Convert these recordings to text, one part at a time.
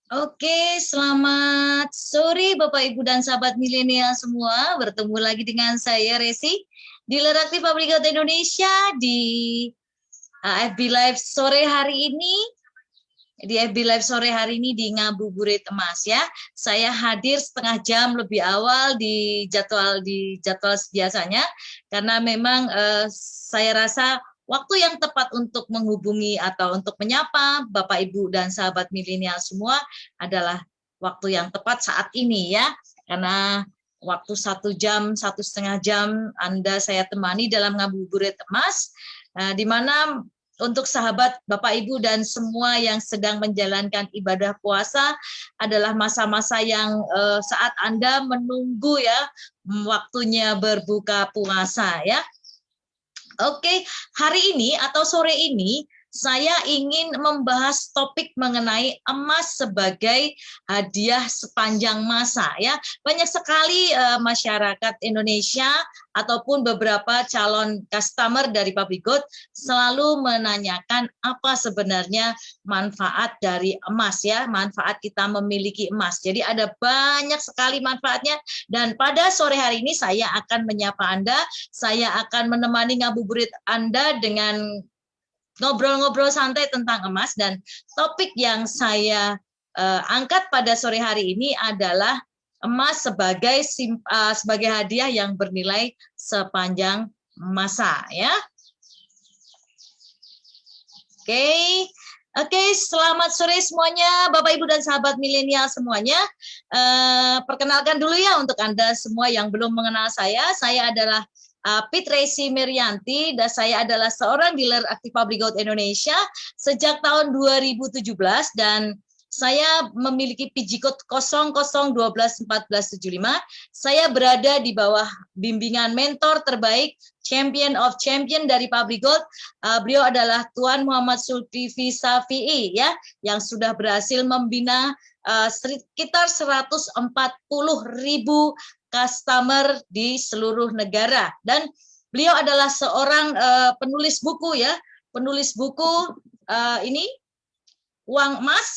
Oke, selamat sore Bapak Ibu dan sahabat milenial semua. Bertemu lagi dengan saya Resi di Lerakti Public Health Indonesia di FB Live sore hari ini. Di FB Live sore hari ini di Ngabuburit Emas ya. Saya hadir setengah jam lebih awal di jadwal biasanya karena memang saya rasa waktu yang tepat untuk menghubungi atau untuk menyapa Bapak Ibu dan sahabat milenial semua adalah waktu yang tepat saat ini ya. Karena waktu 1 jam, 1,5 jam Anda saya temani dalam Ngabuburit Emas, di mana untuk sahabat Bapak Ibu dan semua yang sedang menjalankan ibadah puasa adalah masa-masa yang saat Anda menunggu ya waktunya berbuka puasa ya. Oke, hari ini atau sore ini saya ingin membahas topik mengenai emas sebagai hadiah sepanjang masa ya. Banyak sekali masyarakat Indonesia ataupun beberapa calon customer dari Public Good selalu menanyakan apa sebenarnya manfaat dari emas ya, manfaat kita memiliki emas. Jadi ada banyak sekali manfaatnya dan pada sore hari ini saya akan menyapa Anda, saya akan menemani ngabuburit Anda dengan ngobrol-ngobrol santai tentang emas, dan topik yang saya angkat pada sore hari ini adalah emas sebagai hadiah yang bernilai sepanjang masa ya. Oke, selamat sore semuanya Bapak Ibu dan sahabat milenial semuanya. Perkenalkan dulu ya untuk Anda semua yang belum mengenal saya adalah Pit Resi Merianti dan saya adalah seorang dealer aktif Public Good Indonesia sejak tahun 2017 dan saya memiliki PG Code 00121475. Saya berada di bawah bimbingan mentor terbaik Champion of Champion dari Public Good. Beliau adalah Tuan Muhammad Zulkifli Safi'i ya, yang sudah berhasil membina sekitar 140.000 customer di seluruh negara, dan beliau adalah seorang penulis buku ya, penulis buku ini Uang Emas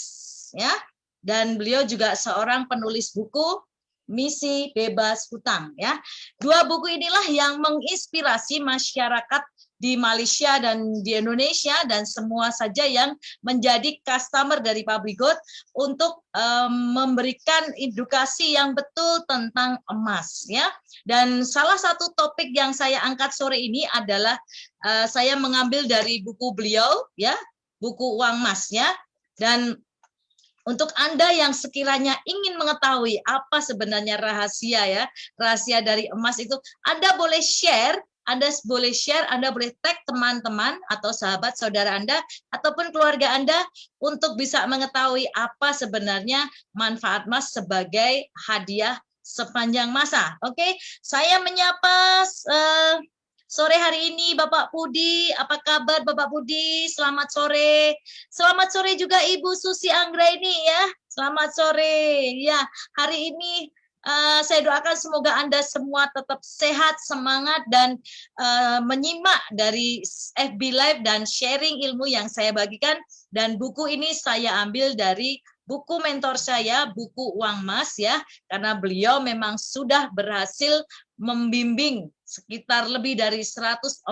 ya, dan beliau juga seorang penulis buku Misi Bebas Hutang ya. Dua buku inilah yang menginspirasi masyarakat di Malaysia dan di Indonesia dan semua saja yang menjadi customer dari Public Good untuk memberikan edukasi yang betul tentang emas ya. Dan salah satu topik yang saya angkat sore ini adalah saya mengambil dari buku beliau ya, buku Uang Emas ya. Dan untuk Anda yang sekiranya ingin mengetahui apa sebenarnya rahasia ya, rahasia dari emas itu, Anda boleh share, Anda boleh tag teman-teman atau sahabat saudara Anda ataupun keluarga Anda untuk bisa mengetahui apa sebenarnya manfaat emas sebagai hadiah sepanjang masa. Oke, saya menyapa sore hari ini Bapak Pudi. Apa kabar Bapak Pudi? Selamat sore. Selamat sore juga Ibu Susi Anggraini ya. Selamat sore. Ya, hari ini saya doakan semoga Anda semua tetap sehat, semangat, dan menyimak dari FB Live dan sharing ilmu yang saya bagikan. Dan buku ini saya ambil dari buku mentor saya, buku Uang Emas ya, karena beliau memang sudah berhasil membimbing sekitar lebih dari 140.000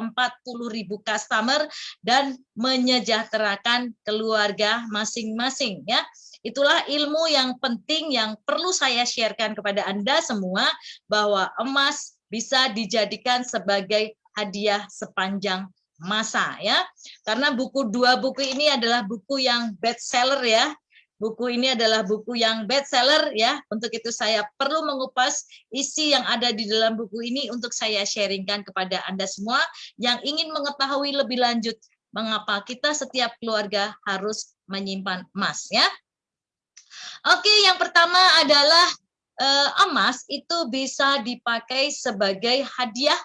customer dan menyejahterakan keluarga masing-masing ya. Itulah ilmu yang penting yang perlu saya sharekan kepada Anda semua, bahwa emas bisa dijadikan sebagai hadiah sepanjang masa ya. Karena dua buku ini adalah buku yang bestseller ya. Buku ini adalah buku yang bestseller ya. Untuk itu saya perlu mengupas isi yang ada di dalam buku ini untuk saya sharingkan kepada Anda semua yang ingin mengetahui lebih lanjut mengapa kita setiap keluarga harus menyimpan emas ya. Oke, yang pertama adalah emas itu bisa dipakai sebagai hadiah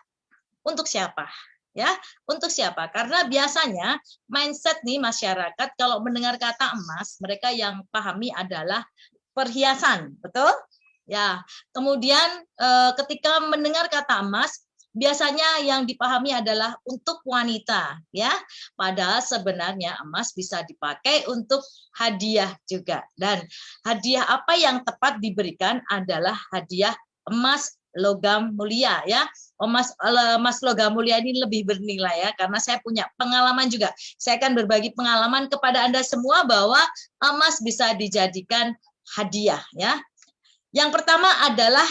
untuk siapa? Ya, untuk siapa? Karena biasanya mindset nih masyarakat kalau mendengar kata emas, mereka yang pahami adalah perhiasan, betul? Ya. Kemudian ketika mendengar kata emas, biasanya yang dipahami adalah untuk wanita, ya. Padahal sebenarnya emas bisa dipakai untuk hadiah juga. Dan hadiah apa yang tepat diberikan adalah hadiah emas logam mulia, ya. Emas logam mulia ini lebih bernilai, ya, karena saya punya pengalaman juga. Saya akan berbagi pengalaman kepada Anda semua bahwa emas bisa dijadikan hadiah, ya. Yang pertama adalah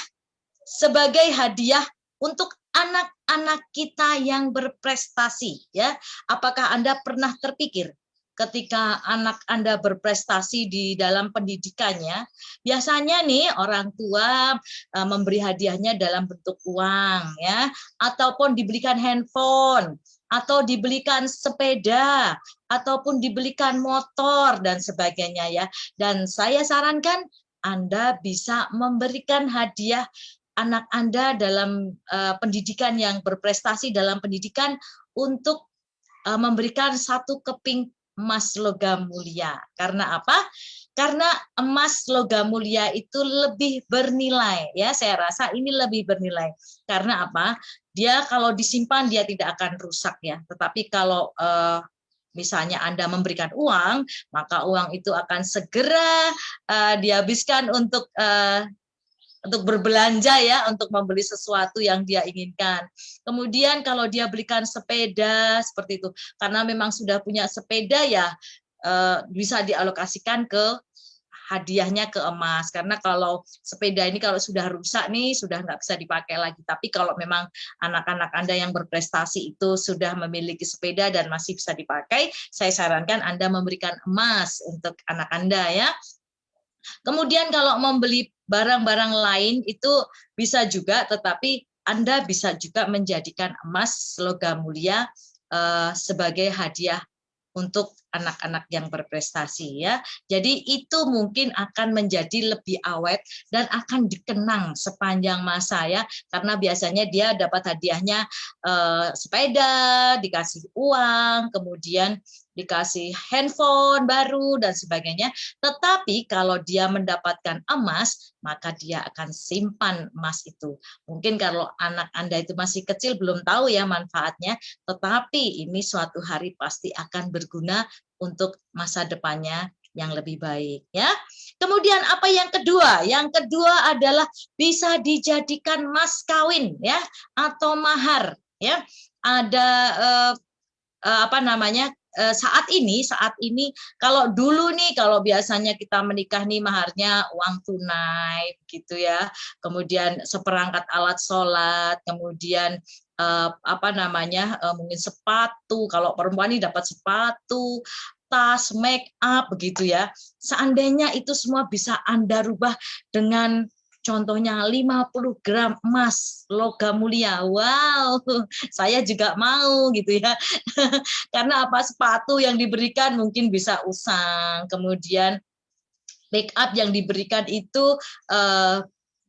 sebagai hadiah untuk anak-anak kita yang berprestasi, ya. Apakah Anda pernah terpikir ketika anak Anda berprestasi di dalam pendidikannya, biasanya nih orang tua memberi hadiahnya dalam bentuk uang, ya, ataupun dibelikan handphone, atau dibelikan sepeda, ataupun dibelikan motor dan sebagainya, ya. Dan saya sarankan Anda bisa memberikan hadiah anak Anda dalam pendidikan yang berprestasi dalam pendidikan untuk memberikan 1 keping emas logam mulia. Karena apa? Karena emas logam mulia itu lebih bernilai, ya. Saya rasa ini lebih bernilai. Karena apa? Dia kalau disimpan dia tidak akan rusak, ya. Tetapi kalau misalnya Anda memberikan uang, maka uang itu akan segera dihabiskan untuk berbelanja, ya, untuk membeli sesuatu yang dia inginkan. Kemudian kalau dia belikan sepeda seperti itu, karena memang sudah punya sepeda, ya, bisa dialokasikan ke hadiahnya ke emas. Karena kalau sepeda ini kalau sudah rusak nih, sudah nggak bisa dipakai lagi. Tapi kalau memang anak-anak Anda yang berprestasi itu sudah memiliki sepeda dan masih bisa dipakai, saya sarankan Anda memberikan emas untuk anak Anda, ya. Kemudian kalau membeli barang-barang lain itu bisa juga, tetapi Anda bisa juga menjadikan emas logam mulia sebagai hadiah untuk anak-anak yang berprestasi, ya. Jadi itu mungkin akan menjadi lebih awet dan akan dikenang sepanjang masa, ya, karena biasanya dia dapat hadiahnya sepeda, dikasih uang, kemudian dikasih handphone baru dan sebagainya. Tetapi kalau dia mendapatkan emas, maka dia akan simpan emas itu. Mungkin kalau anak Anda itu masih kecil belum tahu, ya, manfaatnya, tetapi ini suatu hari pasti akan berguna untuk masa depannya yang lebih baik, ya. Kemudian apa yang kedua? Yang kedua adalah bisa dijadikan mas kawin, ya, atau mahar, ya. Ada apa namanya? Saat ini kalau dulu nih, kalau biasanya kita menikah nih maharnya uang tunai gitu, ya, kemudian seperangkat alat sholat, kemudian apa namanya, mungkin sepatu, kalau perempuan ini dapat sepatu, tas, make up begitu, ya. Seandainya itu semua bisa Anda rubah dengan contohnya 50 gram emas logam mulia. Wow, saya juga mau gitu, ya. Karena apa? Sepatu yang diberikan mungkin bisa usang, kemudian make up yang diberikan itu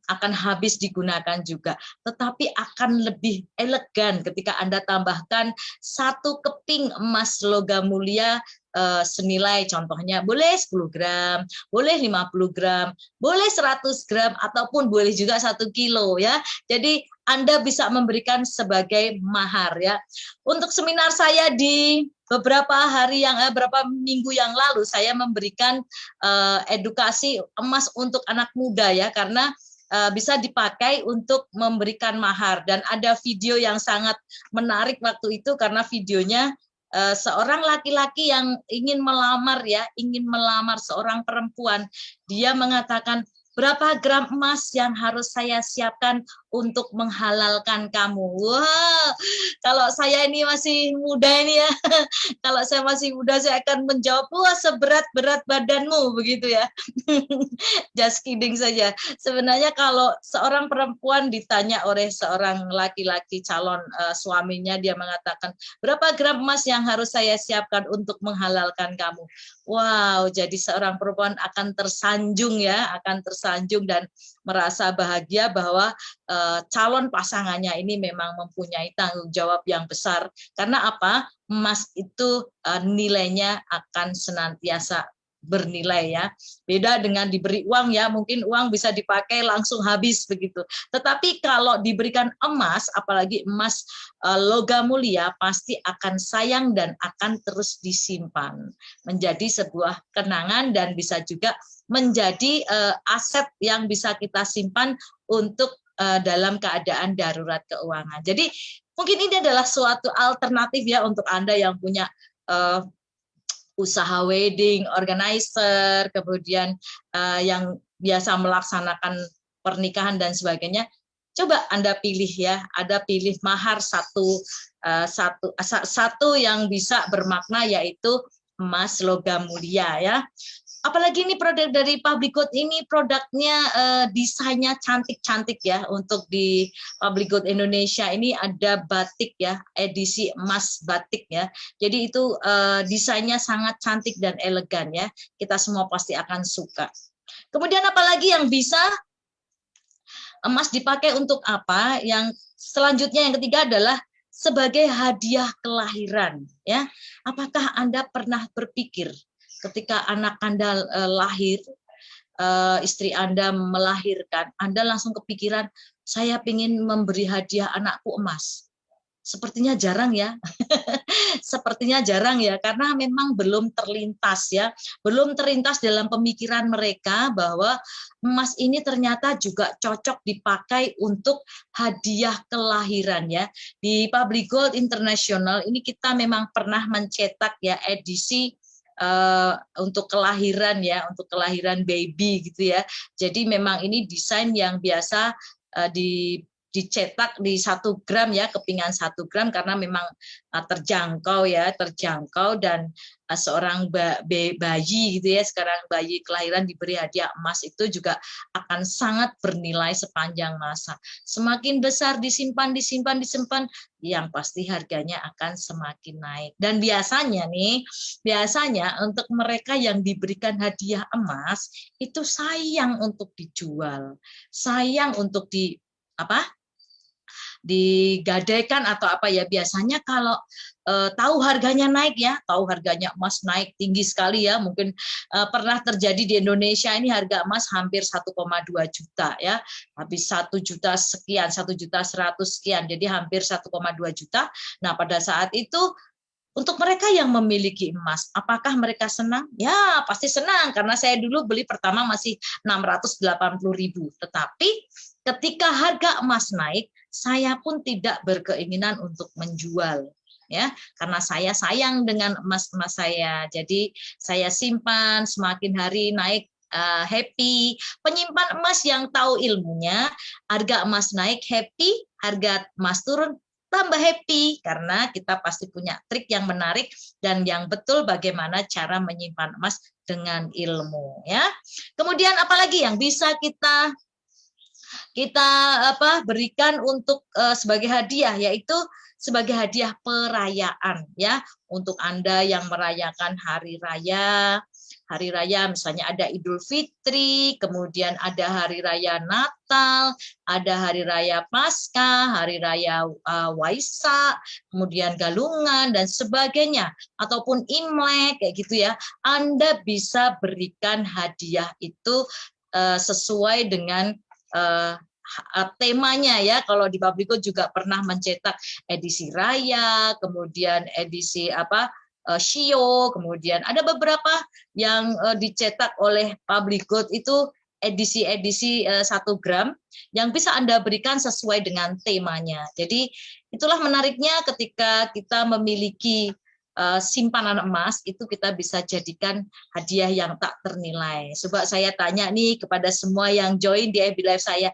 akan habis digunakan juga, tetapi akan lebih elegan ketika Anda tambahkan 1 keping emas logam mulia senilai, contohnya boleh 10 gram, boleh 50 gram, boleh 100 gram, ataupun boleh juga 1 kilo, ya. Jadi Anda bisa memberikan sebagai mahar, ya. Untuk seminar saya di beberapa minggu yang lalu, saya memberikan edukasi emas untuk anak muda, ya, karena bisa dipakai untuk memberikan mahar. Dan ada video yang sangat menarik waktu itu, karena videonya seorang laki-laki yang ingin melamar, ya, ingin melamar seorang perempuan. Dia mengatakan, berapa gram emas yang harus saya siapkan untuk menghalalkan kamu? Wow, kalau saya ini masih muda ini, ya, kalau saya masih muda saya akan menjawab, wah, seberat-berat badanmu, begitu, ya. Just kidding saja. Sebenarnya kalau seorang perempuan ditanya oleh seorang laki-laki calon suaminya, dia mengatakan, berapa gram emas yang harus saya siapkan untuk menghalalkan kamu? Wow, jadi seorang perempuan akan tersanjung, ya, akan tersanjung dan merasa bahagia bahwa calon pasangannya ini memang mempunyai tanggung jawab yang besar. Karena apa? Emas itu nilainya akan senantiasa bernilai ya. Beda dengan diberi uang ya, mungkin uang bisa dipakai langsung habis begitu. Tetapi kalau diberikan emas, apalagi emas logam mulia, pasti akan sayang dan akan terus disimpan. Menjadi sebuah kenangan dan bisa juga menjadi aset yang bisa kita simpan untuk dalam keadaan darurat keuangan. Jadi mungkin ini adalah suatu alternatif ya untuk Anda yang punya usaha wedding organizer, kemudian yang biasa melaksanakan pernikahan dan sebagainya. Coba Anda pilih ya, ada pilih mahar satu yang bisa bermakna, yaitu emas logam mulia ya. Apalagi ini produk dari Public Good, ini produknya desainnya cantik-cantik ya. Untuk di Public Good Indonesia ini ada batik ya, edisi emas batik ya. Jadi itu desainnya sangat cantik dan elegan ya. Kita semua pasti akan suka. Kemudian apalagi yang bisa emas dipakai untuk apa? Yang selanjutnya yang ketiga adalah sebagai hadiah kelahiran ya. Apakah Anda pernah berpikir ketika anak Anda lahir, istri Anda melahirkan, Anda langsung kepikiran, saya ingin memberi hadiah anakku emas? Sepertinya jarang ya. Sepertinya jarang ya, karena memang belum terlintas ya. Belum terlintas dalam pemikiran mereka bahwa emas ini ternyata juga cocok dipakai untuk hadiah kelahiran ya. Di Public Gold International ini kita memang pernah mencetak ya edisi untuk kelahiran ya, untuk kelahiran baby gitu ya. Jadi memang ini desain yang biasa dicetak di 1 gram ya, kepingan 1 gram, karena memang terjangkau ya, terjangkau. Dan seorang bayi gitu ya, sekarang bayi kelahiran diberi hadiah emas, itu juga akan sangat bernilai sepanjang masa. Semakin besar disimpan, yang pasti harganya akan semakin naik. Dan biasanya untuk mereka yang diberikan hadiah emas itu sayang untuk dijual, sayang untuk digadaikan atau apa ya. Biasanya kalau tahu harganya naik ya, tahu harganya emas naik tinggi sekali ya, mungkin pernah terjadi di Indonesia ini harga emas hampir 1,2 juta ya, habis 1 juta sekian, 1.100.000 sekian, jadi hampir 1,2 juta. Nah pada saat itu untuk mereka yang memiliki emas, apakah mereka senang? Ya pasti senang, karena saya dulu beli pertama masih 680.000, tetapi ketika harga emas naik, saya pun tidak berkeinginan untuk menjual ya, karena saya sayang dengan emas-emas saya. Jadi saya simpan, semakin hari naik happy. Penyimpan emas yang tahu ilmunya, harga emas naik happy, harga emas turun tambah happy, karena kita pasti punya trik yang menarik dan yang betul bagaimana cara menyimpan emas dengan ilmu ya. Kemudian apalagi yang bisa kita berikan untuk sebagai hadiah, yaitu sebagai hadiah perayaan ya, untuk Anda yang merayakan hari raya misalnya ada Idul Fitri, kemudian ada hari raya Natal, ada hari raya Paskah, hari raya Waisak, kemudian Galungan dan sebagainya, ataupun Imlek kayak gitu ya. Anda bisa berikan hadiah itu sesuai dengan temanya ya. Kalau di Public Good juga pernah mencetak edisi raya, kemudian edisi Shio, kemudian ada beberapa yang dicetak oleh Public Good itu edisi-edisi 1 gram yang bisa Anda berikan sesuai dengan temanya. Jadi itulah menariknya ketika kita memiliki simpanan emas, itu kita bisa jadikan hadiah yang tak ternilai. Coba saya tanya nih kepada semua yang join di FB Live saya,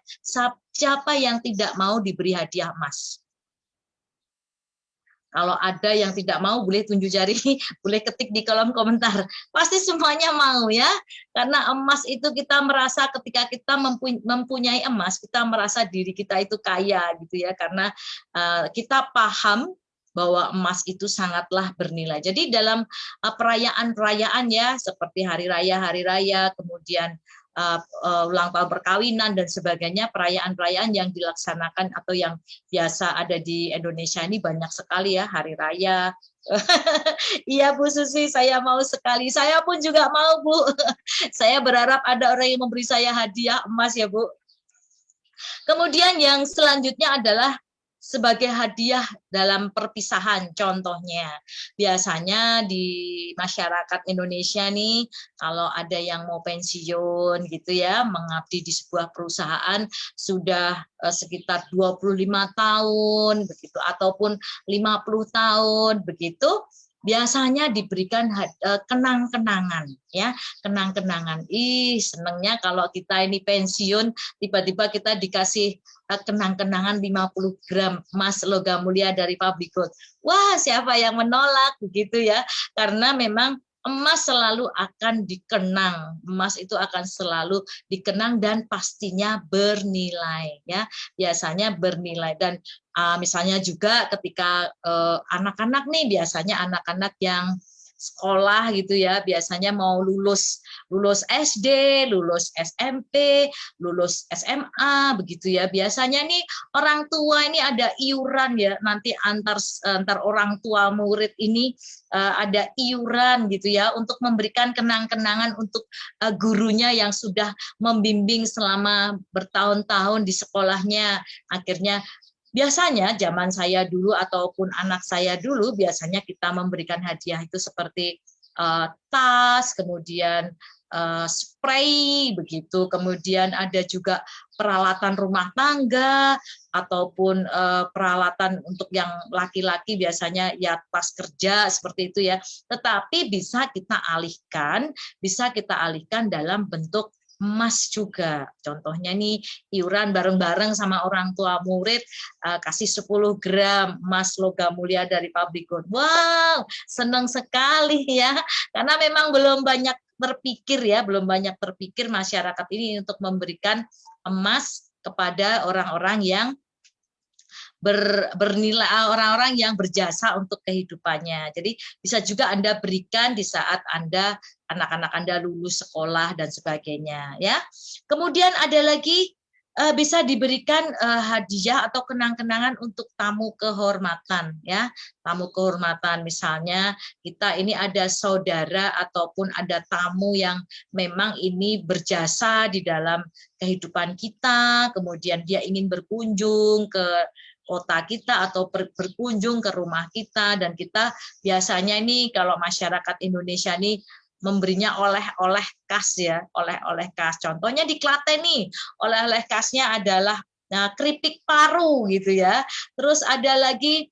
siapa yang tidak mau diberi hadiah emas? Kalau ada yang tidak mau, boleh tunjuk jari, boleh ketik di kolom komentar. Pasti semuanya mau ya, karena emas itu kita merasa ketika kita mempunyai emas, kita merasa diri kita itu kaya gitu ya, karena kita paham bahwa emas itu sangatlah bernilai. Jadi dalam perayaan-perayaan ya, seperti hari raya, kemudian ulang tahun perkawinan dan sebagainya, perayaan-perayaan yang dilaksanakan atau yang biasa ada di Indonesia ini banyak sekali ya, hari raya, Iya Bu Susi, saya mau sekali. Saya pun juga mau Bu. Saya berharap ada orang yang memberi saya hadiah emas ya Bu. Kemudian yang selanjutnya adalah sebagai hadiah dalam perpisahan. Contohnya, biasanya di masyarakat Indonesia nih, kalau ada yang mau pensiun gitu ya, mengabdi di sebuah perusahaan sudah sekitar 25 tahun begitu ataupun 50 tahun begitu, biasanya diberikan kenang-kenangan ya, kenang-kenangan. Senangnya kalau kita ini pensiun tiba-tiba kita dikasih kenang-kenangan 50 gram emas logam mulia dari pabrik gold. Wah, siapa yang menolak begitu ya? Karena memang emas selalu akan dikenang. Emas itu akan selalu dikenang dan pastinya bernilai ya. Biasanya bernilai dan misalnya juga ketika anak-anak nih, biasanya anak-anak yang sekolah gitu ya, biasanya mau lulus SD, lulus SMP, lulus SMA begitu ya. Biasanya nih orang tua ini ada iuran ya, nanti antar orang tua murid ini ada iuran gitu ya untuk memberikan kenang-kenangan untuk gurunya yang sudah membimbing selama bertahun-tahun di sekolahnya. Akhirnya biasanya zaman saya dulu ataupun anak saya dulu, biasanya kita memberikan hadiah itu seperti tas, kemudian spray begitu, kemudian ada juga peralatan rumah tangga ataupun peralatan untuk yang laki-laki biasanya ya tas kerja seperti itu ya. Tetapi bisa kita alihkan dalam bentuk emas juga. Contohnya nih iuran bareng-bareng sama orang tua murid, kasih 10 gram emas logam mulia dari pabrik gold. Wow, senang sekali ya. Karena memang belum banyak terpikir masyarakat ini untuk memberikan emas kepada orang-orang yang bernilai, orang-orang yang berjasa untuk kehidupannya. Jadi bisa juga Anda berikan di saat anak-anak Anda lulus sekolah dan sebagainya ya. Kemudian ada lagi bisa diberikan hadiah atau kenang-kenangan untuk tamu kehormatan ya. Tamu kehormatan, misalnya kita ini ada saudara ataupun ada tamu yang memang ini berjasa di dalam kehidupan kita, kemudian dia ingin berkunjung ke kota kita atau berkunjung ke rumah kita, dan kita biasanya ini kalau masyarakat Indonesia nih memberinya oleh-oleh khas ya, oleh-oleh khas. Contohnya di Klaten nih, oleh-oleh khasnya adalah keripik paru gitu ya. Terus ada lagi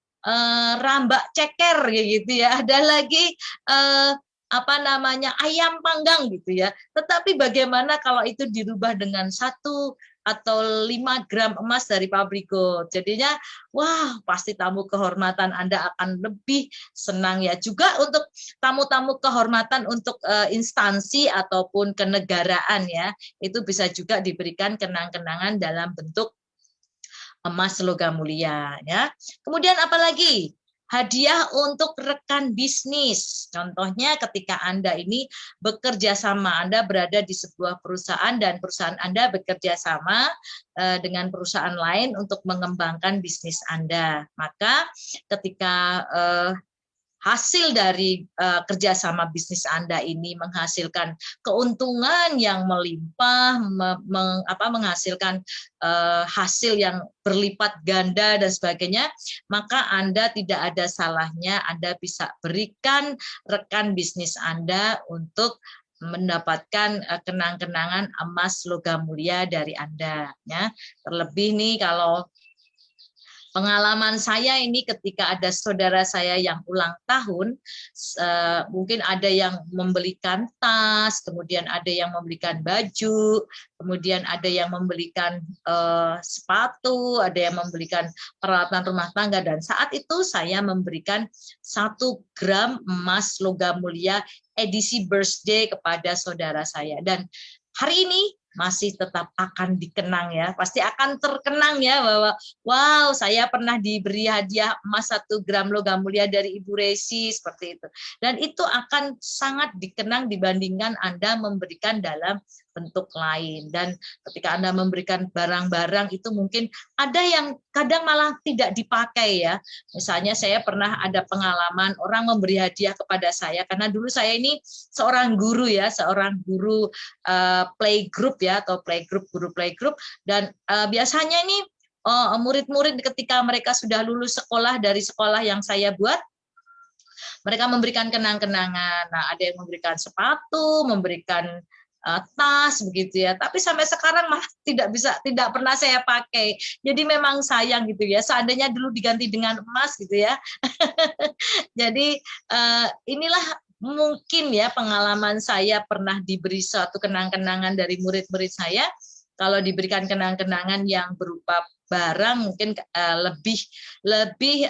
rambak ceker gitu ya. Ada lagi ayam panggang gitu ya. Tetapi bagaimana kalau itu dirubah dengan 1 atau 5 gram emas dari pabrik gold. Jadinya, wah, pasti tamu kehormatan Anda akan lebih senang ya. Juga untuk tamu-tamu kehormatan untuk instansi ataupun kenegaraan ya, itu bisa juga diberikan kenang-kenangan dalam bentuk emas logam mulia ya. Kemudian apalagi? Hadiah untuk rekan bisnis. Contohnya ketika Anda ini bekerja sama, Anda berada di sebuah perusahaan dan perusahaan Anda bekerja sama dengan perusahaan lain untuk mengembangkan bisnis Anda. Maka ketika hasil dari kerjasama bisnis Anda ini menghasilkan keuntungan yang melimpah, menghasilkan hasil yang berlipat ganda dan sebagainya, maka Anda tidak ada salahnya Anda bisa berikan rekan bisnis Anda untuk mendapatkan kenang-kenangan emas logam mulia dari Anda. Ya. Terlebih nih kalau pengalaman saya ini ketika ada saudara saya yang ulang tahun, mungkin ada yang membelikan tas, kemudian ada yang membelikan baju, kemudian ada yang membelikan sepatu, ada yang membelikan peralatan rumah tangga, dan saat itu saya memberikan 1 gram emas logam mulia edisi birthday kepada saudara saya. Dan hari ini masih tetap akan dikenang ya, pasti akan terkenang ya bahwa wow, saya pernah diberi hadiah emas 1 gram logam mulia dari Ibu Resi seperti itu. Dan itu akan sangat dikenang dibandingkan Anda memberikan dalam bentuk lain. Dan ketika Anda memberikan barang-barang itu mungkin ada yang kadang malah tidak dipakai ya. Misalnya saya pernah ada pengalaman orang memberi hadiah kepada saya, karena dulu saya ini seorang guru ya, seorang guru playgroup ya, atau guru playgroup, dan biasanya ini murid-murid ketika mereka sudah lulus sekolah dari sekolah yang saya buat, mereka memberikan kenang-kenangan. Nah, ada yang memberikan sepatu, memberikan tas begitu ya. Tapi sampai sekarang malah tidak pernah saya pakai. Jadi memang sayang gitu ya. Seandainya dulu diganti dengan emas gitu ya. Jadi inilah mungkin ya pengalaman saya pernah diberi suatu kenang-kenangan dari murid-murid saya. Kalau diberikan kenang-kenangan yang berupa barang mungkin lebih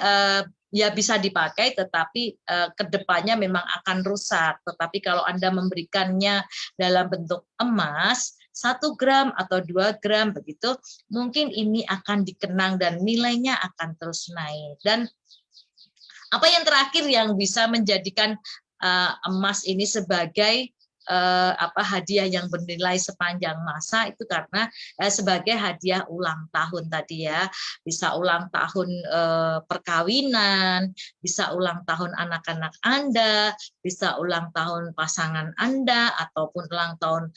ya bisa dipakai, tetapi kedepannya memang akan rusak. Tetapi kalau Anda memberikannya dalam bentuk emas, 1 gram atau 2 gram begitu, mungkin ini akan dikenang dan nilainya akan terus naik. Dan apa yang terakhir yang bisa menjadikan emas ini sebagai hadiah yang bernilai sepanjang masa itu karena sebagai hadiah ulang tahun tadi ya, bisa ulang tahun perkawinan, bisa ulang tahun anak-anak Anda, bisa ulang tahun pasangan Anda, ataupun ulang tahun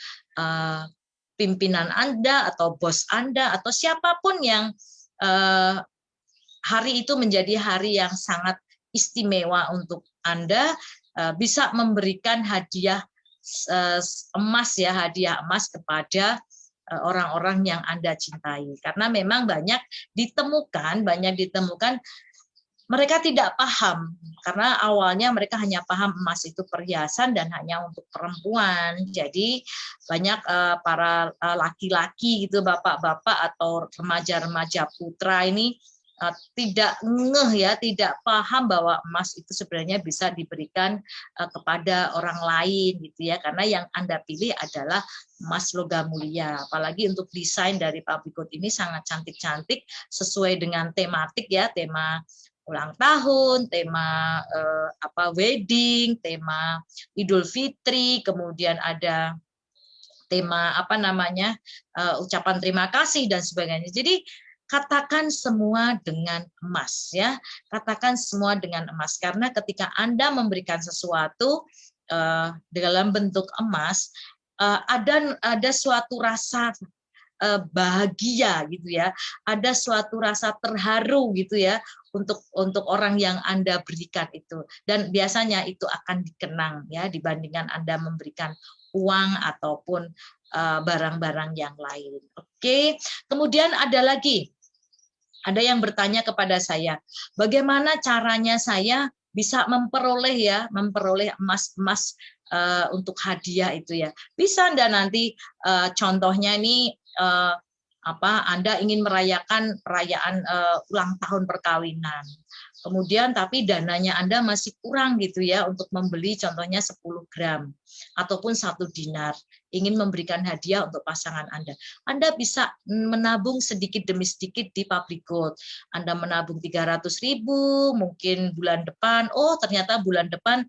pimpinan Anda atau bos Anda atau siapapun yang hari itu menjadi hari yang sangat istimewa untuk Anda, bisa memberikan hadiah emas ya, hadiah emas kepada orang-orang yang Anda cintai. Karena memang banyak ditemukan mereka tidak paham, karena awalnya mereka hanya paham emas itu perhiasan dan hanya untuk perempuan. Jadi banyak para laki-laki gitu, bapak-bapak atau remaja-remaja putra ini tidak ngeh ya, tidak paham bahwa emas itu sebenarnya bisa diberikan kepada orang lain gitu ya, karena yang Anda pilih adalah emas logam mulia. Apalagi untuk desain dari Public Code ini sangat cantik-cantik sesuai dengan tematik ya, tema ulang tahun, tema wedding, tema Idul Fitri, kemudian ada tema ucapan terima kasih dan sebagainya. Jadi katakan semua dengan emas ya, katakan semua dengan emas, karena ketika Anda memberikan sesuatu dalam bentuk emas, ada suatu rasa bahagia gitu ya, ada suatu rasa terharu gitu ya untuk orang yang Anda berikan itu, dan biasanya itu akan dikenang ya dibandingkan Anda memberikan uang ataupun barang-barang yang lain. Oke, kemudian ada yang bertanya kepada saya, bagaimana caranya saya bisa memperoleh emas-emas untuk hadiah itu ya. Bisa Anda nanti contohnya ini Anda ingin merayakan perayaan ulang tahun perkawinan. Kemudian tapi dananya Anda masih kurang gitu ya untuk membeli contohnya 10 gram ataupun 1 dinar, ingin memberikan hadiah untuk pasangan Anda. Anda bisa menabung sedikit demi sedikit di Public Code. Anda menabung 300.000, mungkin bulan depan, ternyata bulan depan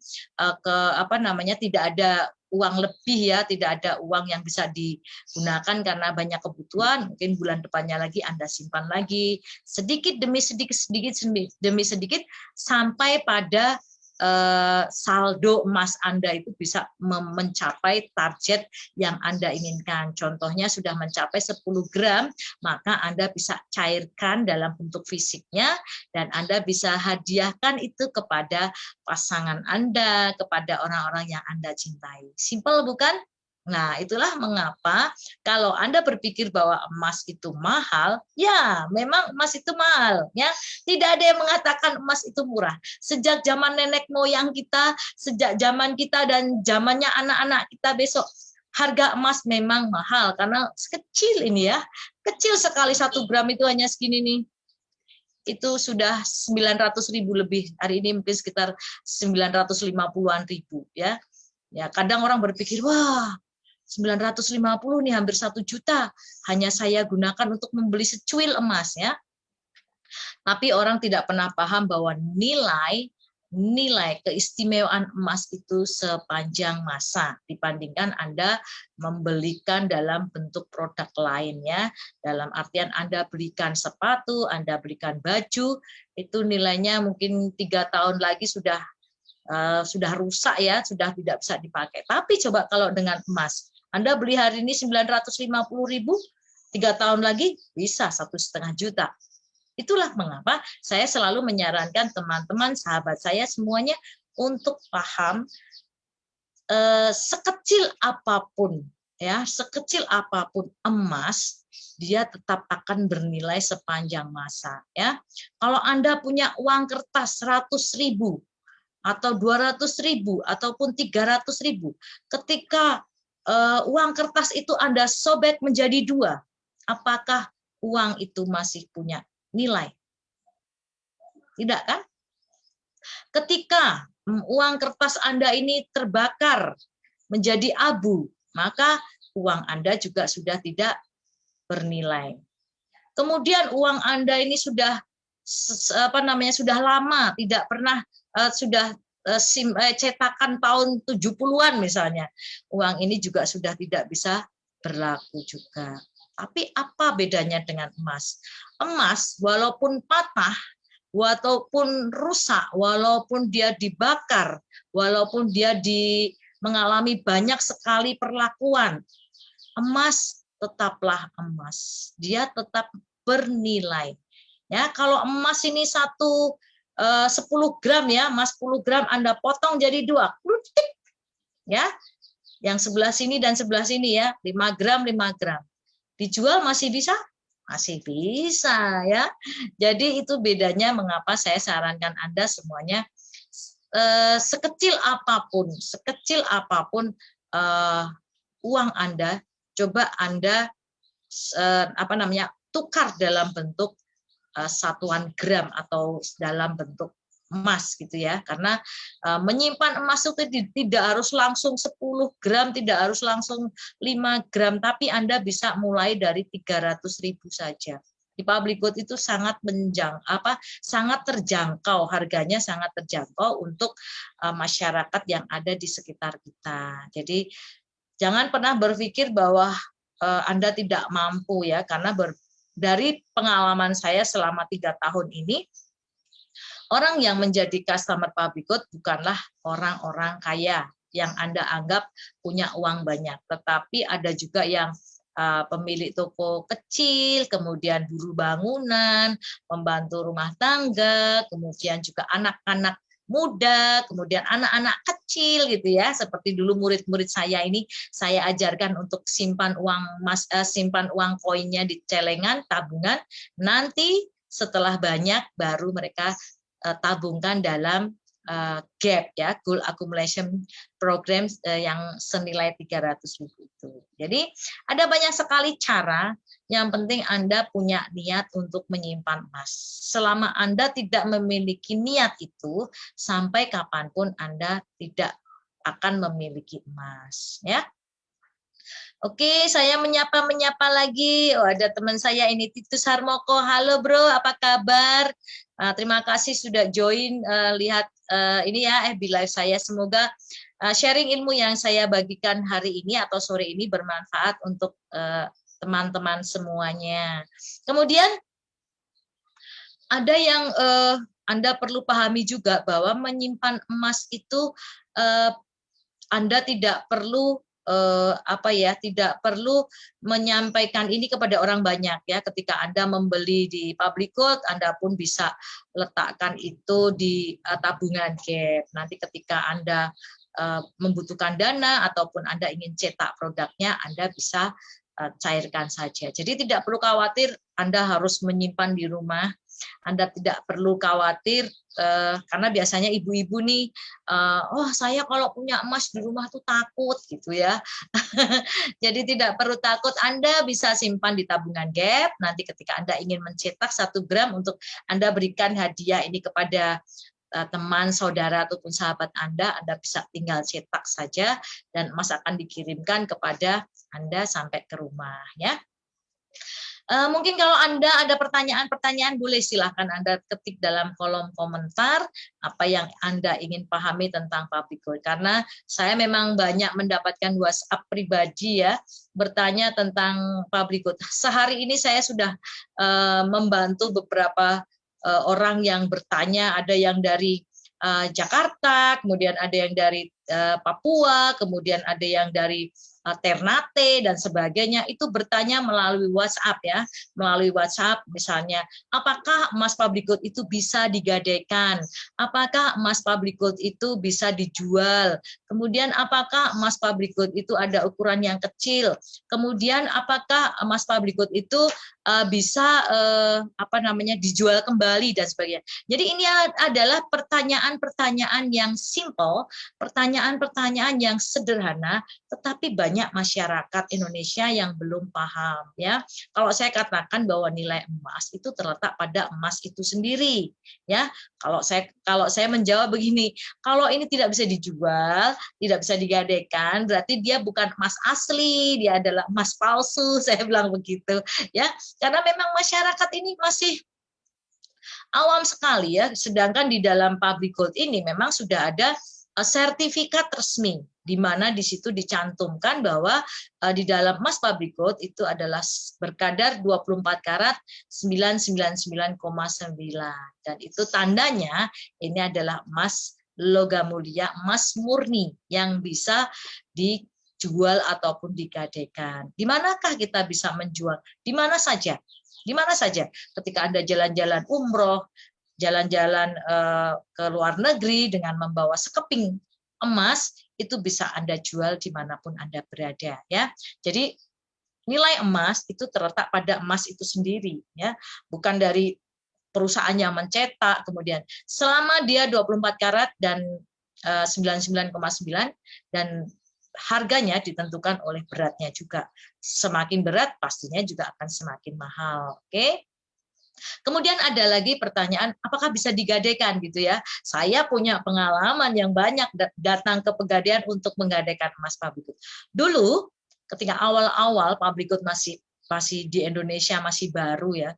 tidak ada uang lebih ya, tidak ada uang yang bisa digunakan karena banyak kebutuhan, mungkin bulan depannya lagi Anda simpan lagi sedikit demi sedikit sampai pada saldo emas Anda itu bisa mencapai target yang Anda inginkan. Contohnya sudah mencapai 10 gram, maka Anda bisa cairkan dalam bentuk fisiknya dan Anda bisa hadiahkan itu kepada pasangan Anda, kepada orang-orang yang Anda cintai. Simpel bukan? Nah, itulah mengapa kalau Anda berpikir bahwa emas itu mahal, ya memang emas itu mahal. Ya, tidak ada yang mengatakan emas itu murah. Sejak zaman nenek moyang kita, sejak zaman kita dan zamannya anak-anak kita besok, harga emas memang mahal karena kecil ini ya, kecil sekali 1 gram itu hanya segini nih. Itu sudah 900.000 lebih. Hari ini mungkin sekitar 950-an ribu ya. Ya, kadang orang berpikir, wah 950 nih hampir 1 juta hanya saya gunakan untuk membeli secuil emas ya. Tapi orang tidak pernah paham bahwa nilai nilai keistimewaan emas itu sepanjang masa dibandingkan Anda membelikan dalam bentuk produk lainnya. Dalam artian Anda belikan sepatu, Anda belikan baju, itu nilainya mungkin 3 tahun lagi sudah rusak ya, sudah tidak bisa dipakai. Tapi coba kalau dengan emas, Anda beli hari ini 950.000, 3 tahun lagi bisa 1,5 juta. Itulah mengapa saya selalu menyarankan teman-teman, sahabat saya semuanya untuk paham sekecil apapun ya, sekecil apapun emas, dia tetap akan bernilai sepanjang masa ya. Kalau Anda punya uang kertas 100.000 atau 200.000 ataupun 300.000, ketika uang kertas itu Anda sobek menjadi 2, apakah uang itu masih punya nilai? Tidak kan? Ketika uang kertas Anda ini terbakar menjadi abu, maka uang Anda juga sudah tidak bernilai. Kemudian uang Anda ini sudah sudah lama tidak pernah cetakan tahun 70-an misalnya. Uang ini juga sudah tidak bisa berlaku juga. Tapi apa bedanya dengan emas? Emas walaupun patah, walaupun rusak, walaupun dia dibakar, walaupun dia mengalami banyak sekali perlakuan, emas tetaplah emas. Dia tetap bernilai. Ya, kalau emas ini 10 gram ya, emas 10 gram Anda potong jadi 2, ya, yang sebelah sini dan sebelah sini ya, 5 gram, 5 gram. Dijual masih bisa? Masih bisa ya. Jadi itu bedanya mengapa saya sarankan Anda semuanya sekecil apapun uang Anda, coba Anda tukar dalam bentuk satuan gram atau dalam bentuk emas gitu ya, karena menyimpan emas itu tidak harus langsung 10 gram, tidak harus langsung 5 gram, tapi Anda bisa mulai dari 300.000 saja. Di public good itu sangat terjangkau, harganya sangat terjangkau untuk masyarakat yang ada di sekitar kita. Jadi jangan pernah berpikir bahwa Anda tidak mampu ya, karena dari pengalaman saya selama 3 tahun ini, orang yang menjadi customer public good bukanlah orang-orang kaya yang Anda anggap punya uang banyak, tetapi ada juga yang pemilik toko kecil, kemudian buruh bangunan, pembantu rumah tangga, kemudian juga anak-anak muda, kemudian anak-anak kecil gitu ya, seperti dulu murid-murid saya ini saya ajarkan untuk simpan uang koinnya di celengan, tabungan, nanti setelah banyak baru mereka tabungkan dalam GAP ya, Gold Accumulation Program yang senilai 300.000 itu. Jadi ada banyak sekali cara, yang penting Anda punya niat untuk menyimpan emas. Selama Anda tidak memiliki niat itu, sampai kapanpun Anda tidak akan memiliki emas ya. Oke, saya menyapa lagi. Oh, ada teman saya ini, Titus Harmoko. Halo bro, apa kabar? Terima kasih sudah join. Lihat ini ya FB Live saya. Semoga sharing ilmu yang saya bagikan hari ini atau sore ini bermanfaat untuk teman-teman semuanya. Kemudian ada yang Anda perlu pahami juga bahwa menyimpan emas itu Anda tidak perlu tidak perlu menyampaikan ini kepada orang banyak ya. Ketika Anda membeli di public good, Anda pun bisa letakkan itu di tabungan GAP. Nanti ketika Anda membutuhkan dana ataupun Anda ingin cetak produknya, Anda bisa cairkan saja. Jadi tidak perlu khawatir Anda harus menyimpan di rumah. Anda tidak perlu khawatir karena biasanya ibu-ibu nih, saya kalau punya emas di rumah tuh takut gitu ya. Jadi tidak perlu takut, Anda bisa simpan di tabungan GAP. Nanti ketika Anda ingin mencetak 1 gram untuk Anda berikan hadiah ini kepada teman, saudara ataupun sahabat Anda bisa tinggal cetak saja dan emas akan dikirimkan kepada Anda sampai ke rumah ya. Mungkin kalau Anda ada pertanyaan-pertanyaan, boleh silahkan Anda ketik dalam kolom komentar apa yang Anda ingin pahami tentang public good. Karena saya memang banyak mendapatkan WhatsApp pribadi ya, bertanya tentang public good. Sehari ini saya sudah membantu beberapa orang yang bertanya, ada yang dari Jakarta, kemudian ada yang dari Papua, kemudian ada yang dari Ternate dan sebagainya, itu bertanya melalui WhatsApp ya, melalui WhatsApp misalnya, apakah emas public good itu bisa digadaikan, apakah emas public good itu bisa dijual, kemudian apakah emas public good itu ada ukuran yang kecil, kemudian apakah emas public good itu bisa dijual kembali dan sebagainya. Jadi ini adalah pertanyaan-pertanyaan yang simple, pertanyaan-pertanyaan yang sederhana, tetapi banyak masyarakat Indonesia yang belum paham ya. Kalau saya katakan bahwa nilai emas itu terletak pada emas itu sendiri ya. Kalau saya menjawab begini, kalau ini tidak bisa dijual, tidak bisa digadaikan, berarti dia bukan emas asli, dia adalah emas palsu, saya bilang begitu ya. Karena memang masyarakat ini masih awam sekali ya, sedangkan di dalam public good ini memang sudah ada sertifikat resmi, di mana di situ dicantumkan bahwa di dalam emas public good itu adalah berkadar 24 karat 999,9, dan itu tandanya ini adalah emas logam mulia, emas murni yang bisa dijual ataupun digadaikan. Di manakah kita bisa menjual? Di mana saja. Di mana saja, ketika Anda jalan-jalan umroh, jalan-jalan ke luar negeri dengan membawa sekeping emas, itu bisa Anda jual dimanapun Anda berada ya. Jadi nilai emas itu terletak pada emas itu sendiri ya, bukan dari perusahaan yang mencetak. Kemudian selama dia 24 karat dan 99,9 dan harganya ditentukan oleh beratnya juga. Semakin berat pastinya juga akan semakin mahal. Oke. Kemudian ada lagi pertanyaan, apakah bisa digadaikan gitu ya? Saya punya pengalaman yang banyak datang ke Pegadaian untuk menggadaikan emas public good. Dulu ketika awal-awal public good masih di Indonesia masih baru ya.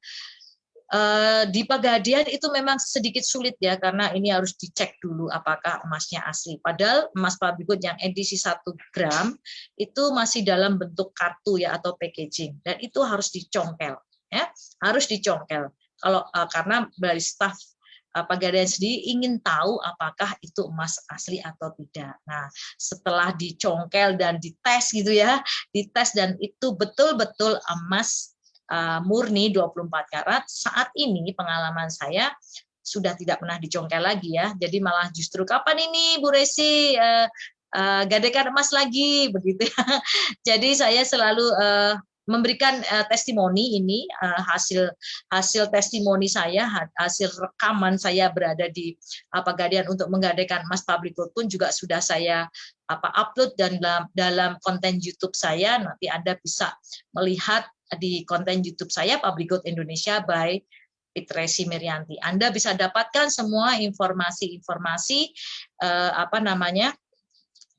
Di Pegadaian itu memang sedikit sulit ya, karena ini harus dicek dulu apakah emasnya asli. Padahal emas public good yang edisi 1 gram itu masih dalam bentuk kartu ya atau packaging, dan itu harus dicongkel ya, harus dicongkel. Kalau karena dari staf Pegadaian sendiri ingin tahu apakah itu emas asli atau tidak. Nah, setelah dicongkel dan dites gitu ya, dites dan itu betul-betul emas murni 24 karat, saat ini pengalaman saya sudah tidak pernah dicongkel lagi ya. Jadi malah justru kapan ini Bu Resi gadaikan emas lagi begitu ya. Jadi saya selalu memberikan testimoni ini, hasil testimoni saya, hasil rekaman saya berada di Pegadaian untuk menggadaikan emas public good pun juga sudah saya upload dan dalam konten YouTube saya. Nanti Anda bisa melihat di konten YouTube saya, Public Good Indonesia by Fitresi Mirianti. Anda bisa dapatkan semua informasi-informasi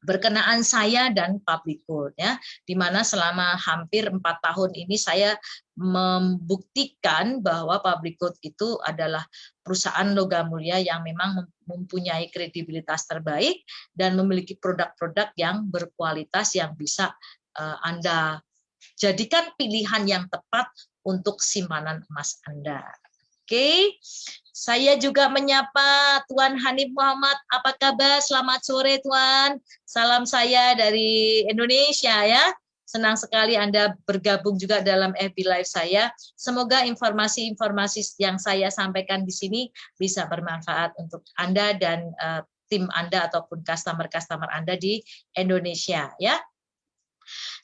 berkenaan saya dan Public Good ya, di mana selama hampir 4 tahun ini saya membuktikan bahwa Public Good itu adalah perusahaan logam mulia yang memang mempunyai kredibilitas terbaik dan memiliki produk-produk yang berkualitas yang bisa Anda jadikan pilihan yang tepat untuk simpanan emas Anda. Oke, saya juga menyapa Tuan Hanif Muhammad. Apa kabar? Selamat sore Tuan. Salam saya dari Indonesia ya. Senang sekali Anda bergabung juga dalam FB Live saya. Semoga informasi-informasi yang saya sampaikan di sini bisa bermanfaat untuk Anda dan tim Anda ataupun customer-customer Anda di Indonesia ya.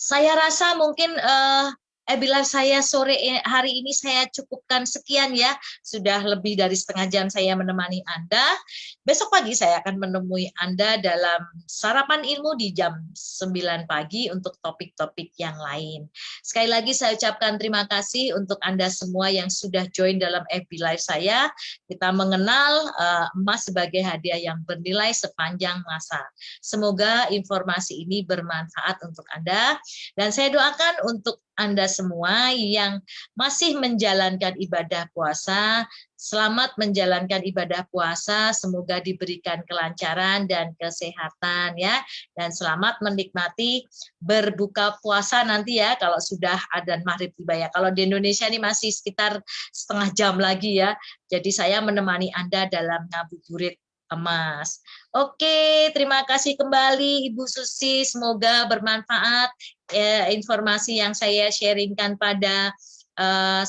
Saya rasa mungkin bila saya sore hari ini saya cukupkan sekian ya. Sudah lebih dari setengah jam saya menemani Anda. Besok pagi saya akan menemui Anda dalam sarapan ilmu di jam 9 pagi untuk topik-topik yang lain. Sekali lagi saya ucapkan terima kasih untuk Anda semua yang sudah join dalam FB Live saya. Kita mengenal emas sebagai hadiah yang bernilai sepanjang masa. Semoga informasi ini bermanfaat untuk Anda. Dan saya doakan untuk Anda semua yang masih menjalankan ibadah puasa. Selamat menjalankan ibadah puasa, semoga diberikan kelancaran dan kesehatan ya. Dan selamat menikmati berbuka puasa nanti ya, kalau sudah adzan maghrib tiba ya. Kalau di Indonesia ini masih sekitar setengah jam lagi ya. Jadi saya menemani Anda dalam ngabuburit emas. Oke, terima kasih kembali Ibu Susi, semoga bermanfaat informasi yang saya sharingkan pada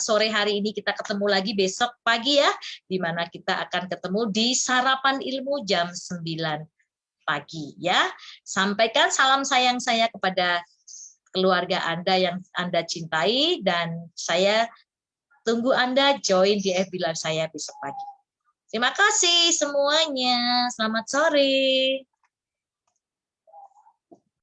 sore hari ini. Kita ketemu lagi besok pagi ya, di mana kita akan ketemu di Sarapan Ilmu jam 9 pagi ya. Sampaikan salam sayang saya kepada keluarga Anda yang Anda cintai, dan saya tunggu Anda join di FB Live saya besok pagi. Terima kasih semuanya. Selamat sore.